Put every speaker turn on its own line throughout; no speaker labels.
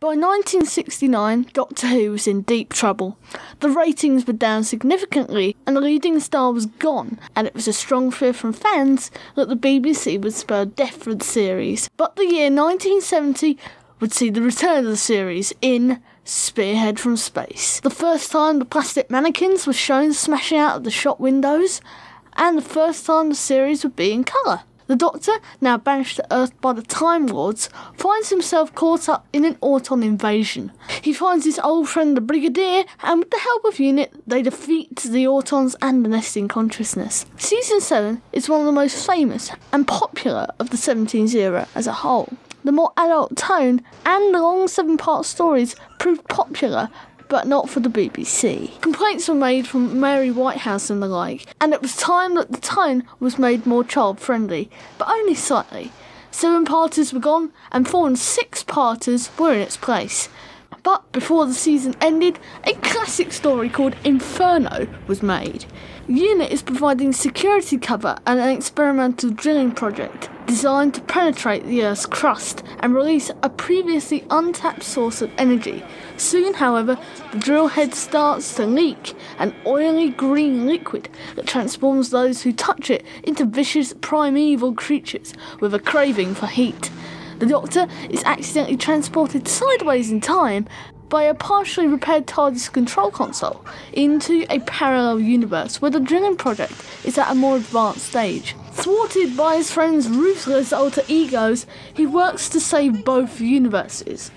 By 1969, Doctor Who was in deep trouble. The ratings were down significantly and the leading star was gone, and it was a strong fear from fans that the BBC would spell death for the series. But the year 1970 would see the return of the series in Spearhead from Space. The first time the plastic mannequins were shown smashing out of the shop windows, and the first time the series would be in colour. The Doctor, now banished to Earth by the Time Lords, finds himself caught up in an Auton invasion. He finds his old friend the Brigadier, and with the help of UNIT, they defeat the Autons and the Nesting Consciousness. Season 7 is one of the most famous and popular of the 17s era as a whole. The more adult tone and the long 7-part stories proved popular, but not for the BBC. Complaints were made from Mary Whitehouse and the like, and it was time that the tone was made more child-friendly, but only slightly. 7-parters were gone, and 4 and 6-parters were in its place. But before the season ended, a classic story called Inferno was made. UNIT is providing security cover and an experimental drilling project designed to penetrate the Earth's crust and release a previously untapped source of energy. Soon, however, the drill head starts to leak an oily green liquid that transforms those who touch it into vicious primeval creatures with a craving for heat. The Doctor is accidentally transported sideways in time by a partially repaired TARDIS control console into a parallel universe where the drilling project is at a more advanced stage. Thwarted by his friend's ruthless alter egos, he works to save both universes.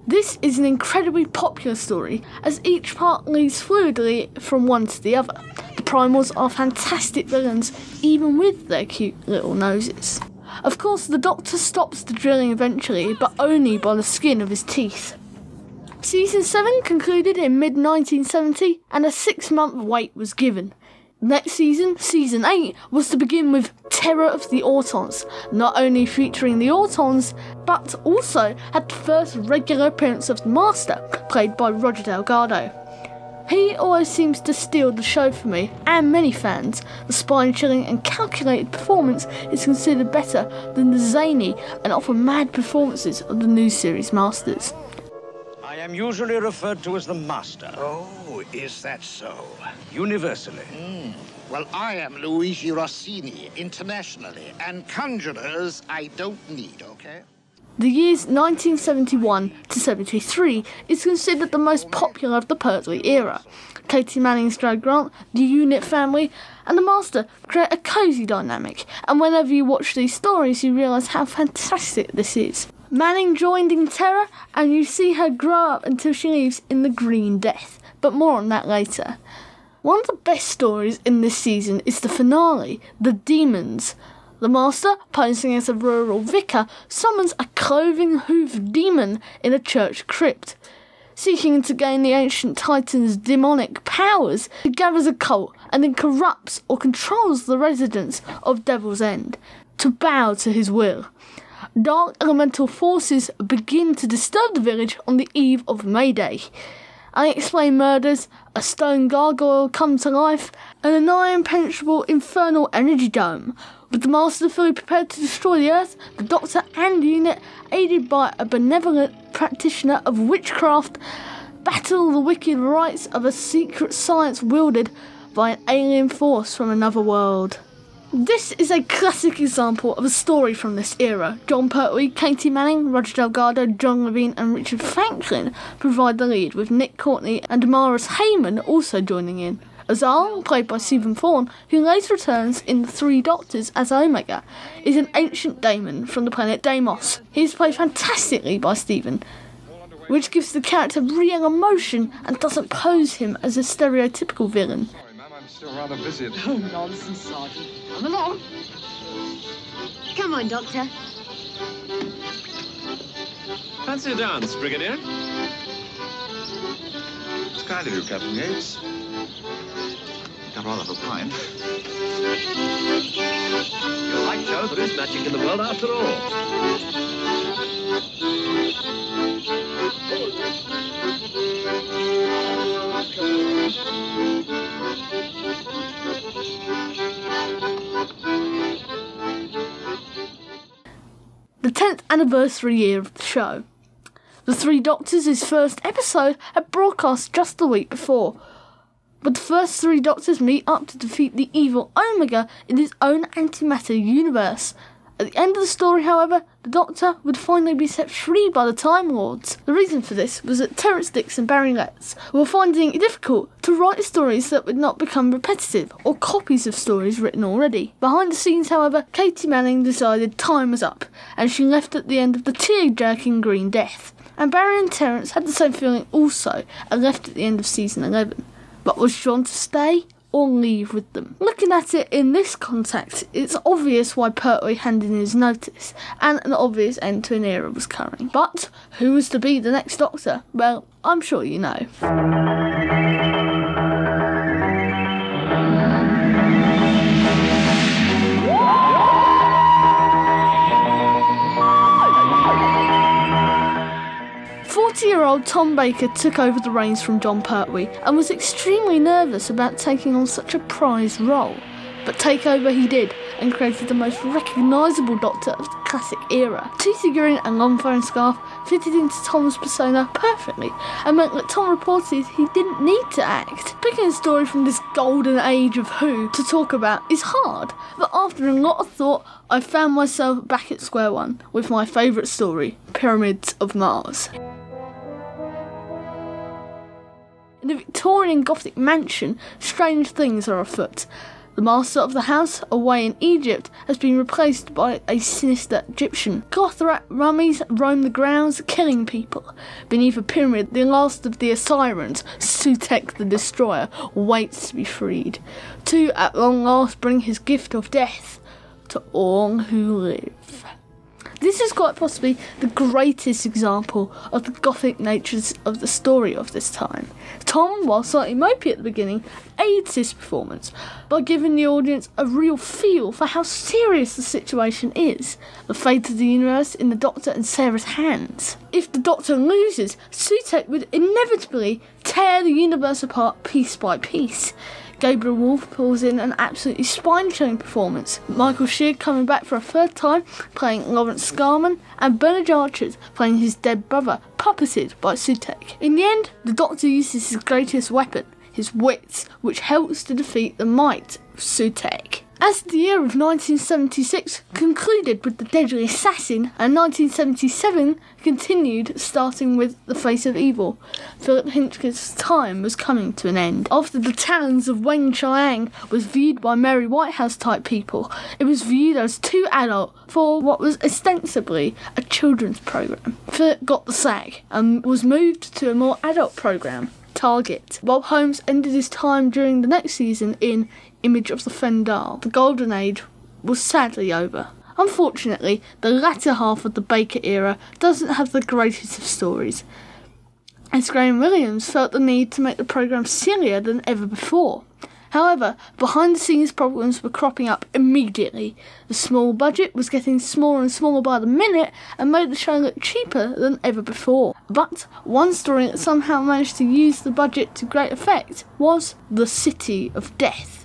This is an incredibly popular story, as each part leads fluidly from one to the other. The Primals are fantastic villains, even with their cute little noses. Of course, the Doctor stops the drilling eventually, but only by the skin of his teeth. Season 7 concluded in mid-1970, and a 6-month wait was given. Next season, Season 8, was to begin with Terror of the Autons, not only featuring the Autons, but also had the first regular appearance of the Master, played by Roger Delgado. He always seems to steal the show for me, and many fans. The spine-chilling and calculated performance is considered better than the zany and often mad performances of the new series Masters.
I am usually referred to as the Master.
Oh, is that so?
Universally.
Well, I am Luigi Rossini, internationally, and conjurers I don't need, okay?
The years 1971 to 73 is considered the most popular of the Pertwee era. Katie Manning's Greg Grant, the UNIT family, and the Master create a cosy dynamic, and whenever you watch these stories you realise how fantastic this is. Manning joined in Terror, and you see her grow up until she leaves in The Green Death, but more on that later. One of the best stories in this season is the finale, The Demons. The Master, posing as a rural vicar, summons a cloven-hoofed demon in a church crypt. Seeking to gain the ancient Titan's demonic powers, he gathers a cult and then corrupts or controls the residents of Devil's End to bow to his will. Dark elemental forces begin to disturb the village on the eve of May Day. Unexplained murders, a stone gargoyle come to life, and a nigh-impenetrable infernal energy dome. With the Master fully prepared to destroy the Earth, the Doctor and UNIT, aided by a benevolent practitioner of witchcraft, battle the wicked rites of a secret science wielded by an alien force from another world. This is a classic example of a story from this era. John Pertwee, Katie Manning, Roger Delgado, John Levine and Richard Franklin provide the lead, with Nick Courtney and Amaris Heyman also joining in. Azal, played by Stephen Thorne, who later returns in The Three Doctors as Omega, is an ancient daemon from the planet Deimos. He is played fantastically by Stephen, which gives the character real emotion and doesn't pose him as a stereotypical villain.
Still rather busy.
Oh, nonsense, Sergeant. Come along. Come on, Doctor.
Fancy a dance, Brigadier? It's kind of you, Captain Yates. Got rather of a pint.
You're right, Joe. There is magic in the world after all.
The 10th anniversary year of the show. The Three Doctors' first episode had broadcast just the week before, but the first three Doctors meet up to defeat the evil Omega in his own antimatter universe. At the end of the story, however, the Doctor would finally be set free by the Time Lords. The reason for this was that Terrence Dicks and Barry Letts were finding it difficult to write stories that would not become repetitive or copies of stories written already. Behind the scenes, however, Katie Manning decided time was up, and she left at the end of the tear-jerking Green Death. And Barry and Terrence had the same feeling also, and left at the end of season 11. But was John to stay or leave with them? Looking at it in this context, it's obvious why Pertwee handed in his notice, and an obvious end to an era was coming. But who was to be the next Doctor? Well, I'm sure you know. 40-year-old Tom Baker took over the reins from Jon Pertwee and was extremely nervous about taking on such a prized role. But take over he did, and created the most recognisable Doctor of the classic era. Toothy grin and long flowing scarf fitted into Tom's persona perfectly, and meant that Tom reported he didn't need to act. Picking a story from this golden age of Who to talk about is hard, but after a lot of thought, I found myself back at square one with my favourite story, Pyramids of Mars. In the Victorian Gothic mansion, strange things are afoot. The master of the house, away in Egypt, has been replaced by a sinister Egyptian. Gothrat mummies roam the grounds, killing people. Beneath a pyramid, the last of the Assyrians, Sutek the Destroyer, waits to be freed. To, at long last, bring his gift of death to all who live. This is quite possibly the greatest example of the Gothic natures of the story of this time. Tom, while slightly mopey at the beginning, aids his performance by giving the audience a real feel for how serious the situation is. The fate of the universe in the Doctor and Sarah's hands. If the Doctor loses, Sutek would inevitably tear the universe apart piece by piece. Gabriel Wolfe pulls in an absolutely spine-chilling performance, Michael Sheard coming back for a third time, playing Lawrence Scarman, and Bernard Archer playing his dead brother, puppeted by Sutek. In the end, the Doctor uses his greatest weapon, his wits, which helps to defeat the might of Sutek. As the year of 1976 concluded with The Deadly Assassin, and 1977 continued, starting with The Face of Evil, Philip Hinchcliffe's time was coming to an end. After The Talons of Weng Chiang was viewed by Mary Whitehouse type people, it was viewed as too adult for what was ostensibly a children's programme. Philip got the sack and was moved to a more adult programme, Target. Bob Holmes ended his time during the next season in Image of the Fendal. The golden age was sadly over. Unfortunately, the latter half of the Baker era doesn't have the greatest of stories, as Graham Williams felt the need to make the programme sillier than ever before. However, behind the scenes problems were cropping up immediately. The small budget was getting smaller and smaller by the minute and made the show look cheaper than ever before. But one story that somehow managed to use the budget to great effect was The City of Death.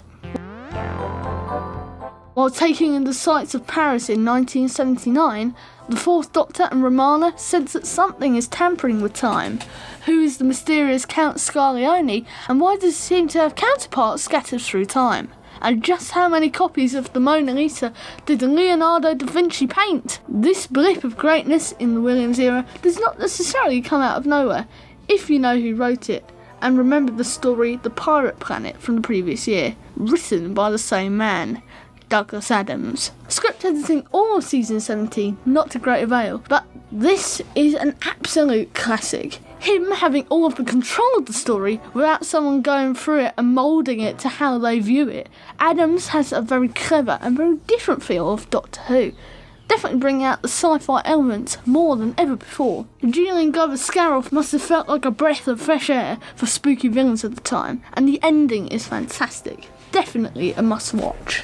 While taking in the sights of Paris in 1979, the Fourth Doctor and Romana sense that something is tampering with time. Who is the mysterious Count Scarlione, and why does he seem to have counterparts scattered through time? And just how many copies of the Mona Lisa did Leonardo da Vinci paint? This blip of greatness in the Williams era does not necessarily come out of nowhere, if you know who wrote it, and remember the story The Pirate Planet from the previous year, written by the same man, Douglas Adams. Script editing all of season 17, not to great avail, but this is an absolute classic. Him having all of the control of the story without someone going through it and moulding it to how they view it. Adams has a very clever and very different feel of Doctor Who. Definitely bringing out the sci-fi elements more than ever before. Julian Glover's Scaroff must have felt like a breath of fresh air for spooky villains at the time, and the ending is fantastic. Definitely a must-watch.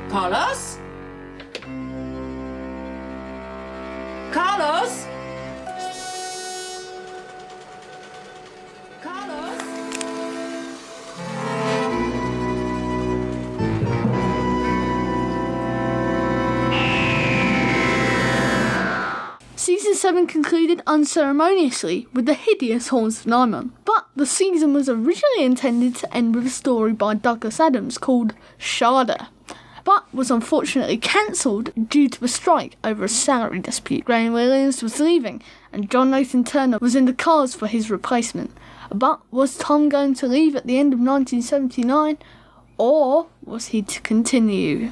Carlos? Carlos? Carlos?
7 concluded unceremoniously with the hideous Horns of Nimon, but the season was originally intended to end with a story by Douglas Adams called Sharda, but was unfortunately cancelled due to a strike over a salary dispute. Graham Williams was leaving, and John Nathan Turner was in the cards for his replacement. But was Tom going to leave at the end of 1979, or was he to continue?